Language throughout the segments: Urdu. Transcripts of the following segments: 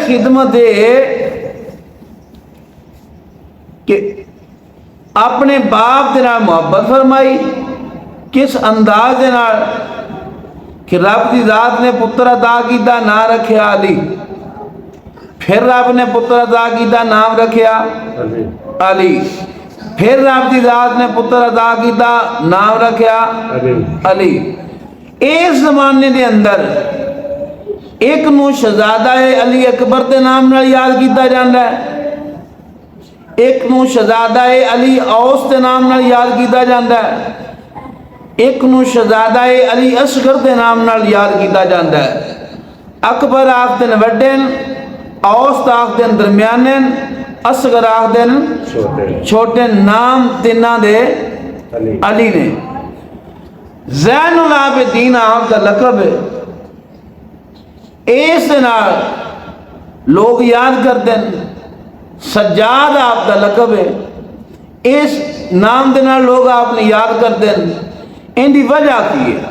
خدمت ہے کہ اپنے باپ دے نال محبت فرمائی کس انداز دے نال کہ رب دی ذات نے پتر عطا کیتا نام رکھیا علی، پھر رب نے پتر عطا کیتا نام رکھیا علی، پھر رب دی ذات نے پتر عطا کیتا نام رکھیا علی۔ اس زمانے دے اندر ایک نو شہزادہ علی اکبر دے نام نال یاد کیتا جاندا ہے، ایک نو شہزادہ علی اوس دے نام نال یاد کیتا جاندا ہے، ایک نو شہزادہ علی اصغر دے نام نال یاد کیتا جاندا ہے۔ اکبر آخدن وڈن، اوس آخدن درمیانن، اصغر آخدن چھوٹے، نام تیناں دے علی نے۔ زین العابدین آپ دا لقب ہے، اس نال لوگ یاد کرتے ہیں۔ سجاد آپ دا لقب ہے، اس نام دے نال لوگ آپ نے یاد کرتے ہیں۔ ان دی وجہ کی ہے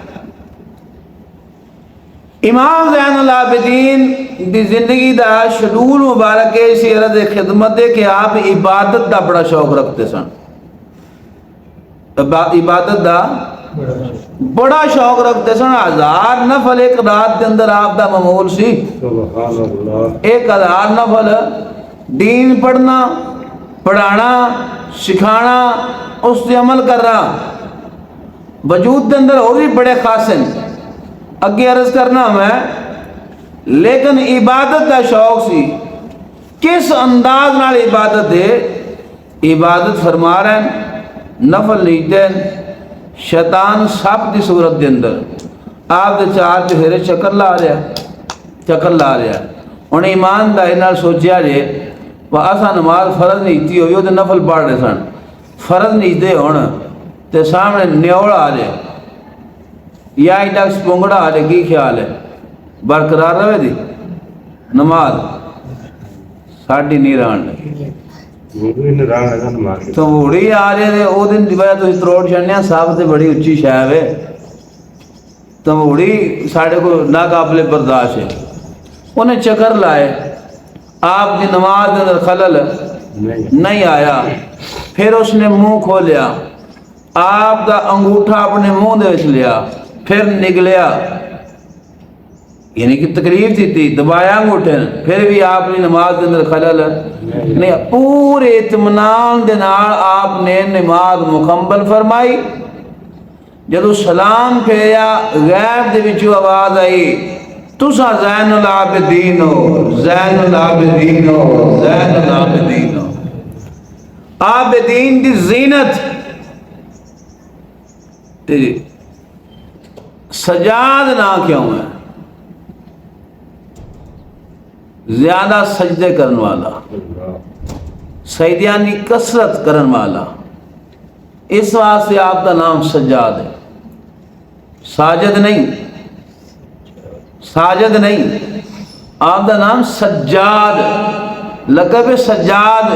امام زین العابدین دی زندگی دا شیڈول مبارک ہے اسی عرض خدمت ہے کہ آپ عبادت دا بڑا شوق رکھتے سن، عبادت دا بڑا شوق رکھتے سن۔ 1000 نفل ایک رات دے اندر آپ دا معمول سی، 1000 نفل دین پڑھنا، پڑھانا، سکھانا، اس سے عمل کرنا۔ وجود دے اندر اور بھی بڑے خاص ہیں، اگے عرض کرنا میں، لیکن عبادت دا شوق سی۔ کس انداز نال عبادت ہے؟ عبادت فرما رہے ہیں، نفل لیتے ہیں، شیطان سب دی صورت دے اندر آپ دے چار چہرے چکر لا رہا ہے۔ انہیں ایمانداری نال سوچیا جے وہ اساں نماز فرض نہیں ہوئی، وہ تو نفل پڑھ رہے سن، فرض نہیں دے ہونا تے سامنے نیوڑ آ جائے یا ایڈا سپونگڑا آ جائے، کی خیال ہے برقرار رہے دی نماز؟ ساڑھی نہیں رہن لگی تو ووڑی آ رہے تھے او دن دی وجہ تو اس تروڑ چھڑنیا صاحب تے بڑی اچھی شاہب ہے، تو ووڑی ساڑھے کو ناقابل برداشت ہے۔ انہیں چکر لائے، آپ کی نماز کے اندر خلل نہیں آیا، پھر اس نے منہ کھولیا، آپ دا انگوٹھا اپنے منہ دے وچ لیا، پھر نگلیا، یعنی کہ تکلیف تھی، دبایا انگوٹھے، پھر بھی آپ نے نماز کے اندر خلل نہیں، پورے اطمینان دے نال آپ نے نماز مکمل فرمائی۔ جدو سلام پھیریا غیب دے وچوں آواز آئی، تسا زین العابدین ہو، زین العابدین ہو، زین العابدین ہو۔ عابدین دی زینت سجاد نہ کیوں ہے؟ زیادہ سجدے کرن والا، سجدیاں دی کثرت کرن والا، اس واسطے آپ کا نام سجاد ہے، ساجد نہیں، ساجد نہیں، آپ کا نام سجاد، لقب سجاد،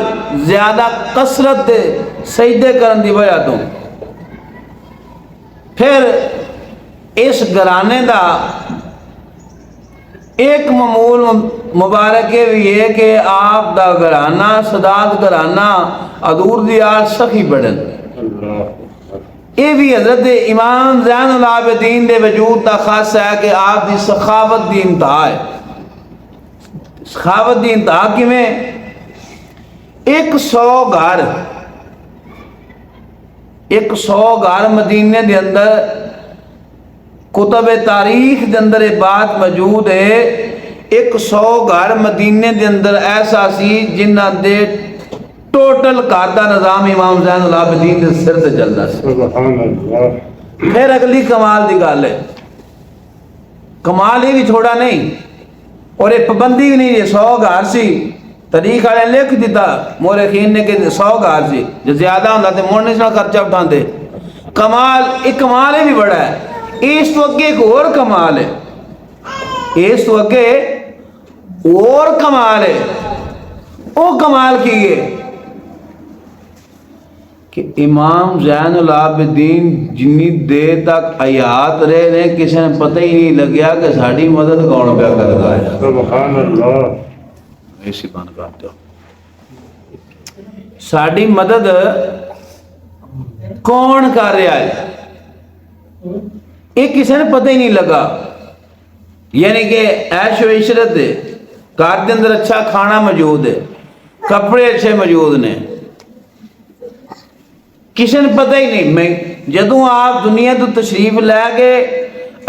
زیادہ کثرت دے سجدے کرن دی وجہ تو۔ پھر اس گھرانے دا ایک معمول مبارک بھی ہے کہ آپ دا گھرانہ سادات گھرانہ حضور دی آل سخی بڑھن۔ یہ بھی حضرت امام زین العابدین دے وجود دا خاص ہے کہ آپ دی سخاوت دی انتہا ہے۔ سخاوت دی انتہا کی میں 100 گھر 100 گھر مدینے دے اندر کتب تاریخ دے اندر یہ بات موجود ہے، 100 گھر مدینے دے اندر ایسا سی جنہ دے ٹوٹل گھر دا نظام امام زین العابدین دے سر سے چلتا سی۔ پھر اگلی کمال دی گل ہے، کمال ہی بھی تھوڑا نہیں اور یہ پابندی بھی نہیں، 100 گھر سی، تاریخ والے لکھ دیتا مورخین نے کہ 100 گھر سی، جو زیادہ ہوتا تو مڑ نہیں سنا خرچہ اٹھاندے۔ کمال ایک کمال ہی بھی بڑا ہے، اس تو اگے ایک اور کمال ہے، اس تو اگے اور کمال ہے۔ وہ کمال کی ہے کہ امام زین العابدین جنی دیر تک حیات رہے نے کسی نے پتہ ہی نہیں لگیا کہ ساڑھی مدد کون پہ کرتا ہے۔ سبحان اللہ۔ اسی بند کر دو. ساری مدد کون کر رہا ہے یہ کسی نے پتہ ہی نہیں لگا. یعنی کہ عیش و عشرت ہے، گھر کے اندر اچھا کھانا موجود ہے، کپڑے اچھے موجود نے، کسی نے پتہ ہی نہیں. میں جدوں آپ دنیا تو تشریف لے گئے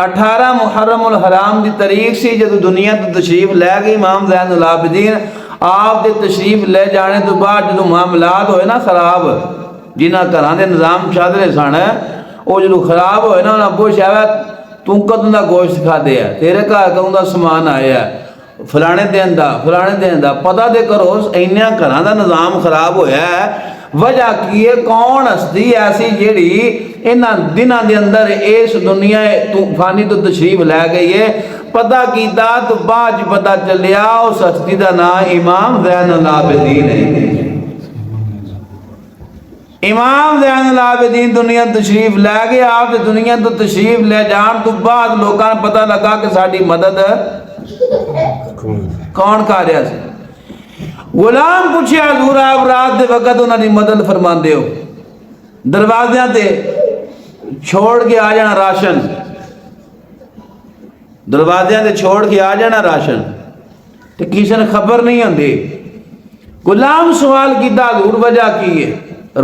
18 محرم الحرام دی تاریخ سی، جدوں دنیا تو تشریف لے گئے امام زین العابدین، آپ دے تشریف لے جانے تو بعد جدوں معاملات ہوئے نا خراب، جنہ گھراں دے نظام چادرے سن وہ جدوں خراب ہوئے نا انہاں پوچھا تو کدوں دا گوشت کھا دے ہے، تیرے گھر کدوں دا سامان آیا ہے، فلانے دن دا پتہ دے کرو. اینیاں گھراں دا نظام خراب ہویا ہے، وجہ کی ہے کون ہستی ایسی جیڑی انہاں دناں دے اندر اس دنیا فانی تو تشریف لے گئی ہے. پتہ کیتا تو بعد پتہ چلیا اس ہستی دا نام امام زین العابدین ہے. امام زین العابدین دنیا تشریف لے گئے. آپ دنیا تو تشریف لے جان تو بعد لوگاں نے پتہ لگا کہ ساری مدد کون کر رہا سی. غلام پوچھیا حضور آپ رات دے وقت انہاں دی مدد فرماندے ہو، دروازیاں تے چھوڑ کے آ جانا راشن، دروازیاں تے چھوڑ کے آ جانا راشن، تے کسی نے خبر نہیں ہوندی. غلام سوال کیتا حضور وجہ کی ہے،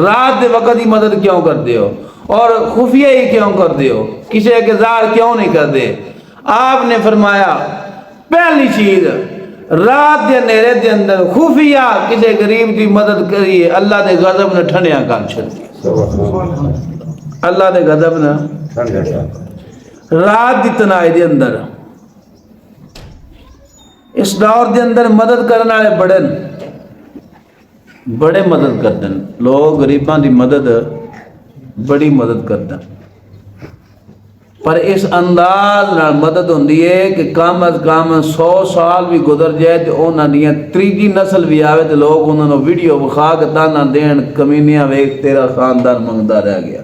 رات دے وقت ہی مدد کیوں کرتے ہو اور خفیہ ہی کیوں کرتے ہو، کسی کے ظاہر کیوں نہیں کرتے؟ آپ نے فرمایا پہلی چیز رات دے اندھیرے دے اندر خفیہ کسی غریب کی مدد کریے اللہ دے غضب نے ٹھنڈیاں کر چھڑتی. اللہ دے غضب نے رات دی تنہائی دے اندر اس دور دے اندر مدد کرنے والے بڑے مدد کرتے ہیں لوگ، غریباں دی مدد بڑی مدد کرتے ہیں، پر اس انداز نال مدد ہوندی ہے کہ کم از کم 100 سال بھی گزر جائے تو انہاں دیاں تیجی نسل بھی آوے تو لوگ انہاں نو ویڈیو بخا کے تانا دین کمینیاں ویکھ تیرا خاندان منگدا رہ گیا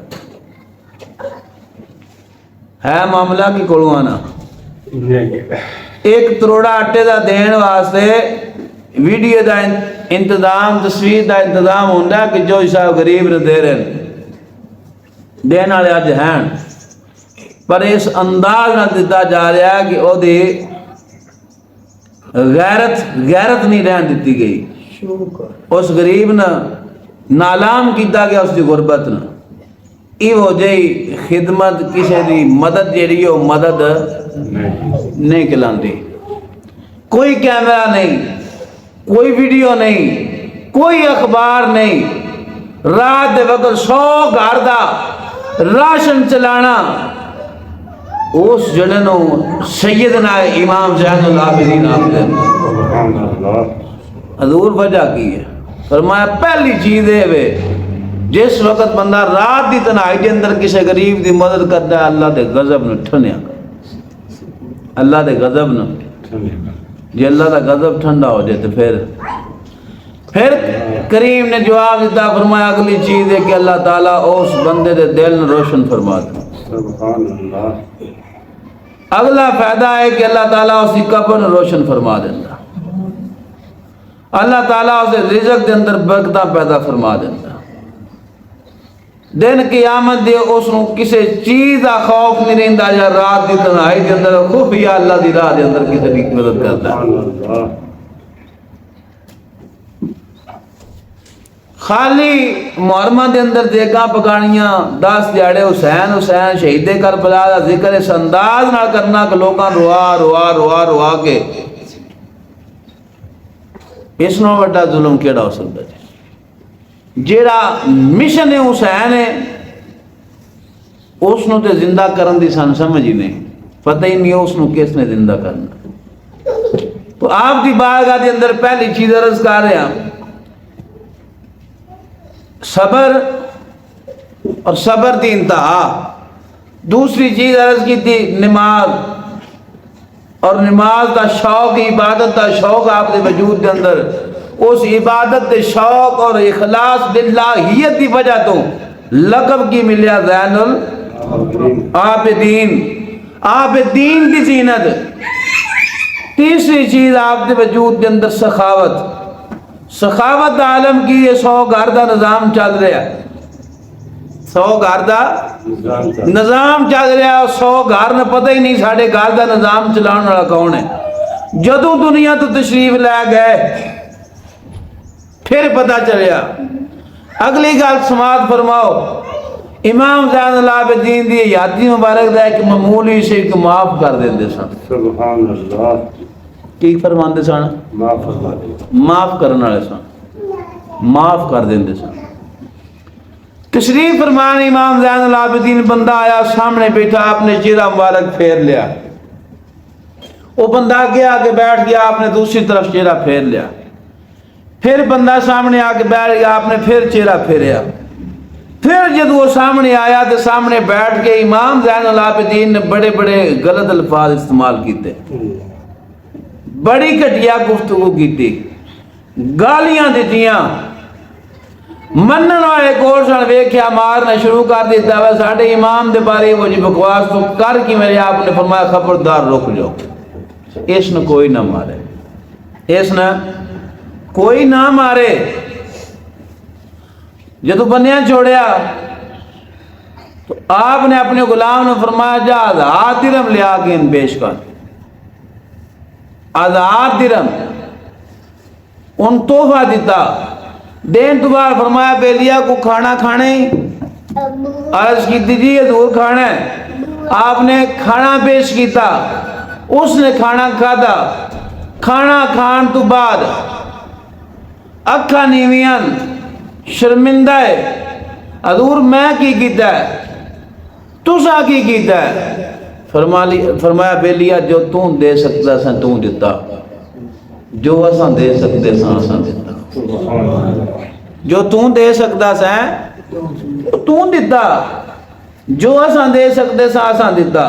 ہے. معاملہ کی کولوں آنا 1 کروڑ آٹے دا دین واسطے ویڈیو دا انتظام، تصویر دا انتظام ہوندا کہ جو صاحب غریب نے دے رہے دین والے اج ہیں، پر اس انداز نہ دیتا جا رہا ہے کہ او دی غیرت نہیں رہن دیتی گئی. اس غریب نے نالام کیتا گیا اس دی غربت نے. ایو جی خدمت کسی دی مدد جیڑی ہو مدد نہیں کلاندی. کوئی کیمرہ نہیں، کوئی ویڈیو نہیں، کوئی اخبار نہیں، رات دے وقت 100 گھر دا راشن چلانا اس جڑے نو سیدنا امام زین العابدین آپ دے. حضور وجہ کی ہے فرمایا پہلی چیز ہے جس وقت بندہ رات دی تنہائی دے اندر کسی غریب دی مدد کرتا ہے اللہ دے غضب نو ٹھنڈیا کر. اللہ دے غضب نو جی اللہ دا غضب ٹھنڈا ہو جائے تو پھر کریم نے جواب دیتا فرمایا اگلی چیز ہے کہ اللہ تعالیٰ اس بندے دے دل نے روشن فرما دے. اگلا فائدہ ہے کہ اللہ تعالیٰ اس کی قبر نے روشن فرما دیتا. اللہ تعالیٰ اسے رزق دے اندر برکتاں پیدا فرما دیتا. دن قیامت دے اس نو کسی چیز دا خوف نہیں رہندا یا رات دی تنہائی دے اندر خفیہ اللہ دی راہ دے اندر کسی دی مدد کرتا ہے. خالی محرمہ دے اندر دیکھاں پکانیاں 10 دیہڑے حسین شہید کربلا دا ذکر اس انداز نہ کرنا کہ لوگاں روا کے اس نو بڑا ظلم کیڑا ہو سکتا ہے. جیڑا مشن حسین ہے اس نو تے زندہ کرن دی سان سمجھ ہی نہیں، پتہ ہی نہیں اس نو کس نے زندہ کرنا. تو آپ دی بارگاہ دے اندر پہلی چیز عرض کر رہے ہیں صبر اور صبر دی انتہا. دوسری چیز عرض کی تھی نماز، اور نماز دا شوق، عبادت دا شوق آپ دے وجود دے اندر اس عبادت دے شوق اور اخلاص باللہیت دی وجہ تو لقب کی ملیا زین العابدین. عابدین دی زینت تیسری چیز آپ دے وجود کے اندر سخاوت عالم کی. یہ 100 گھر دا نظام چل رہا ہے, 100 گھر دا نظام چل رہا ہے. 100 گھر نے پتہ ہی نہیں ساڑھے گھر دا نظام چلانے والا کون ہے. جدوں دنیا تو تشریف لے گئے پھر پتہ چلیا. اگلی گل سماعت فرماؤ, امام زین العابدین دی یادی مبارک دا ایک معمولی سے ایک معاف کر دیندے سن. سبحان اللہ. کی فرماندے سن؟ معاف کرنے والے سن, معاف کر دیندے سن. تشریف فرمان امام زین العابدین, بندہ آیا سامنے بیٹھا, آپ نے چہرہ مبارک پھیر لیا. وہ بندہ آگے بیٹھ گیا, آپ نے دوسری طرف چہرہ پھیر لیا. پھر بندہ سامنے آ کے بیٹھ گیا, آپ نے پھر چہرہ پھیریا. پھر جب وہ سامنے آیا تو سامنے بیٹھ کے امام زین العابدین نے بڑے بڑے غلط الفاظ استعمال کیتے, بڑی گھٹیا گفتگو کی, گالیاں دیتیاں. منن والے کول سن ویکھیا مارنا شروع کر دیتا. ہے ساڈے امام دے بارے وہ جی بکواس تو کر کی میرے. آپ نے فرمایا خبردار رک جاؤ, اس نے کوئی نہ مارے, اس نے کوئی نہ مارے. جب بنیا چھوڑیا تو آپ نے اپنے غلام نے فرمایا جا آزاد درہم لیا کے ان پیش کر. آزاد درہم ان تحفہ دیتا. دین تو بعد فرمایا بیلیا کو کھانا کھانے ہی, عرض کی دیجیے حضور کھانا ہے. آپ نے کھانا پیش کیتا, اس نے کھانا کھادا. کھانا کھان تو بعد اکھا نیویاں شرمندہ ہے, حضور میں کی کیتا ہے, تسا کی کیتا ہے؟ فرمایا بیلیا جو توں دے سکتا سا توں دیتا, جو اساں دے سکتے سا اساں دیتا. جو توں دے سکتا سا توں دیتا, جو اساں دے سکتے سا اساں دیتا.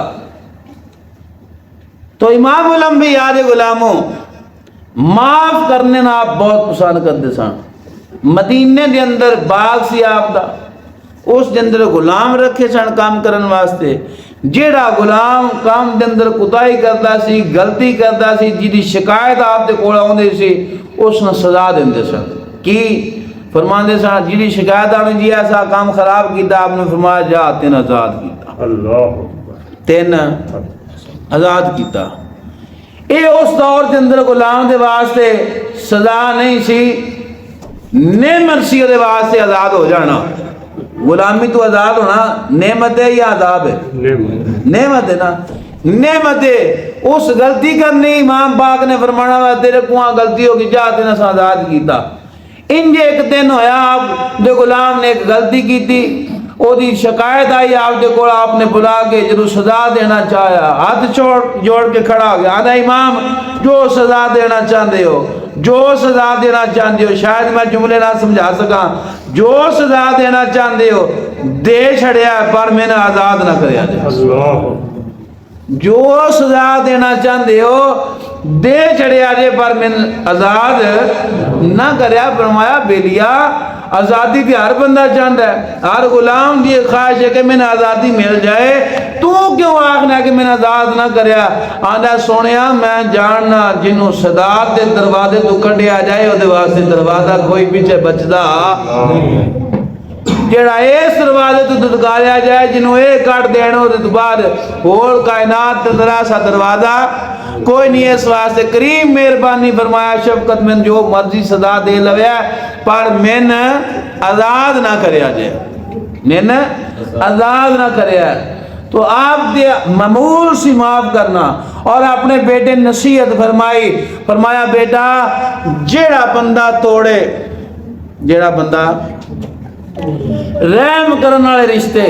تو امام الانبیاء دے غلاموں معاف کرنے نا آپ بہت پسند کرتے سن. مدینے دے اندر باغ سی آپ دا, اس دے اندر غلام رکھے سن کام کرن واسطے. جیڑا غلام کام دے اندر کوتاہی کردا سی, غلطی کردا سی, جیدی شکایت آپ دے کول آوندی سی, اس نے سزا دیندے سن. کی فرماندے سن جیڑی شکایت آوندی جی ایسا کام خراب کیتا, آپ نے فرمایا جا تین آزاد کیتا. اللہ, تین آزاد کیتا. اے اس دور دے اندر غلام دے واسطے سزا نہیں سی, نعمت سی دے واسطے آزاد ہو جانا. غلامی تو آزاد ہونا نعمت ہے یا عذاب ہے؟ نعمت ہے نا, نعمت ہے. اس غلطی کرنی امام پاک نے فرمانا ہوا تیرے کوہاں غلطی ہوگی جا تینا سا آزاد کیتا. انجے ایک دن ہویا آپ دے غلام نے ایک غلطی کی تھی, او دی شکایت آئی آپ دے کو, آپ نے بلا کے جدو سزا دینا چاہیا ہاتھ جوڑ کے کھڑا ہو گیا. آدھا امام جو سزا دینا چاہتے ہو, جو سزا دینا چاہتے ہو, شاید میں جملے نہ سمجھا سکا, جو سزا دینا چاہتے ہو دے چھڑیا پر میں نے آزاد نہ کریا جائے. جو سزا دینا چاہتے ہو دے چھڑیا جائے پر میں نے آزاد نہ کریا. فرمایا بیلیا آزادی دی ہر بندہ چاہتا ہے, ہر غلام دی خواہش ہے کہ میں نے آزادی مل جائے, تو کیوں آخنا کہ میں نے آزاد نہ کریا؟ آدھا سونیا میں جاننا جنہوں صدات دے دروازے تو کھڑے آ جائے وہ دے واسطے دروازہ کوئی پیچھے بچدا. جیڑا اس دروازے تو ددکاریا جائے جنہوں اے کٹ دینو دے بعد اور کائنات تے ذرا سا دروازہ کوئی نہیں. اس واسطے کریم مہربانی فرمایا شفقت میں جو مرضی سزا دے لویا پر میں آزاد نہ کریا جائے, میں آزاد نہ کریا. تو آپ دے معمول سی معاف کرنا. اور اپنے بیٹے نصیحت فرمائی, فرمایا بیٹا جیڑا بندہ توڑے, جیڑا بندہ رحم کرنے والے رشتے,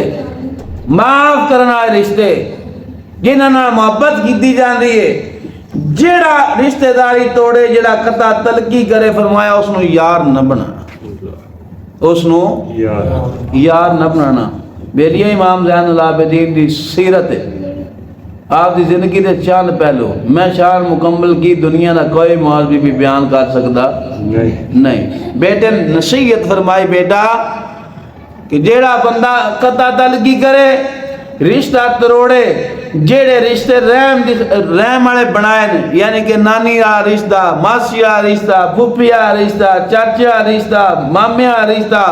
معاف کرنے والے رشتے جنہاں نال محبت کیتی جاندی ہے, جیڑا رشتہ داری توڑے, جیڑا قطع تلقی کرے, فرمایا اس نو یار نہ بنانا, اس نو یار نہ بنانا. میری امام زین العابدین دی سیرت ہے, آپ دی زندگی دے چاند پہلو, میں شان مکمل کی دنیا نہ کوئی مولوی بھی بیان کر سکتا نہیں. بیٹے نصیحت فرمائی بیٹا کہ جیڑا بندہ قطع تلقی کرے, رشتہ تروڑے, جیڑے رشتے رحم والے بنائے نے، یعنی کہ نانی کا رشتہ، ماسی کا رشتہ، پھپھی کا رشتہ، چاچے کا رشتہ، مامے کا رشتہ،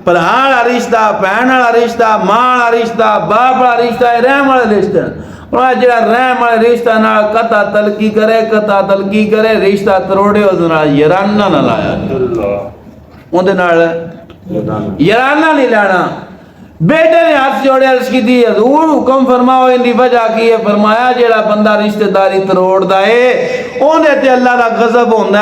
بھرا کا رشتہ، بہن کا رشتہ، ماں کا رشتہ، باپ کا رشتہ، یہ رحم والے رشتے ہیں۔ اور جڑا رحم والے رشتہ نال قطع تلقی کرے رشتہ تروڑے اس نال یارانہ نہ لایا، اندے نال یارانہ نہیں لانا۔ بیٹے نے ہاتھ جوڑے عرض کی دی حضور حکم فرماؤ، ان دی وجہ کی ہے؟ فرمایا جڑا بندہ رشتہ داری تروڑ دا ہے اوندے تے اللہ دا غضب ہوندا ہے۔